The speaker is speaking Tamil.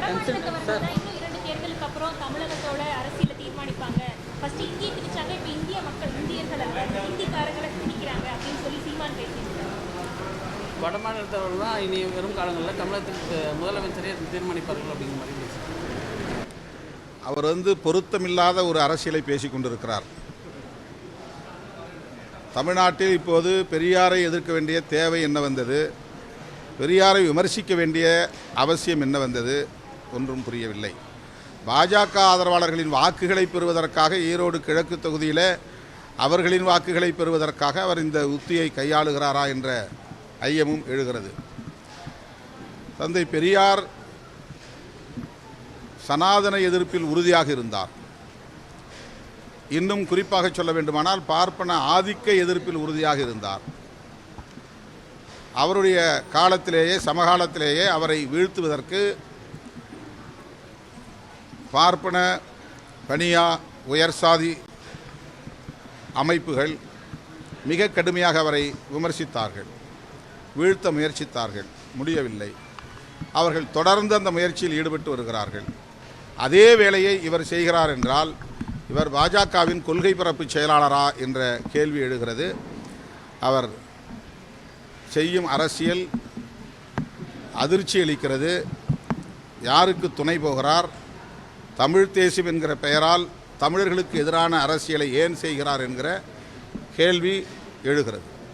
தேர்தலுக்கு அப்புறம் தமிழகத்தோட அரசியலை தீர்மானிப்பாங்க. ஃபர்ஸ்ட் இந்திய திணிச்சாங்க, இப்போ இந்திய மக்கள் இந்தியர்கள் அல்ல இந்திக்காரங்களை திணிக்கிறாங்க அப்படின்னு சொல்லி சீமான் பேசியிருக்காங்க. வடமாநிலத்தவர்கள் தான் இனி வரும் காலங்களில் தமிழகத்துக்கு முதலமைச்சரே தீர்மானிப்பார்கள் அப்படிங்கிற மாதிரி பேசுகிறார். அவர் பொருத்தமில்லாத ஒரு அரசியலை பேசி கொண்டிருக்கிறார். தமிழ்நாட்டில் இப்போது பெரியாரை எதிர்க்க வேண்டிய தேவை என்ன வந்தது, பெரியாரை விமர்சிக்க வேண்டிய அவசியம் என்ன வந்தது, ஒன்றும் புரியவில்லை. பாஜக ஆதரவாளர்களின் வாக்குகளை பெறுவதற்காக ஈரோடு கிழக்கு தொகுதியில் அவர்களின் வாக்குகளை பெறுவதற்காக அவர் இந்த உத்தியை கையாளுகிறாரா என்ற ஐயமும் எழுகிறது. தந்தை பெரியார் சனாதன எதிர்ப்பில் உறுதியாக இருந்தார். இன்னும் குறிப்பாக சொல்ல வேண்டுமானால் பார்ப்பன ஆதிக்க எதிர்ப்பில் உறுதியாக இருந்தார். அவருடைய காலத்திலேயே சமகாலத்திலேயே அவரை வீழ்த்துவதற்கு பார்ப்பன பனியா உயர்சாதி அமைப்புகள் மிக கடுமையாக அவரை விமர்சித்தார்கள், வீழ்த்த முயற்சித்தார்கள், முடியவில்லை. அவர்கள் தொடர்ந்து அந்த முயற்சியில் ஈடுபட்டு வருகிறார்கள். அதே வேளையை இவர் செய்கிறார் என்றால் இவர் பாஜகவின் கொள்கை பரப்பு செயலாளரா என்ற கேள்வி எழுகிறது. அவர் செய்யும் அரசியல் அதிர்ச்சி அளிக்கிறது. யாருக்கு துணை போகிறார், தமிழ் தேசியம் என்கிற பெயரால் தமிழர்களுக்கு எதிரான அரசியலை ஏன் செய்கிறார் என்கிற கேள்வி எழுகிறது.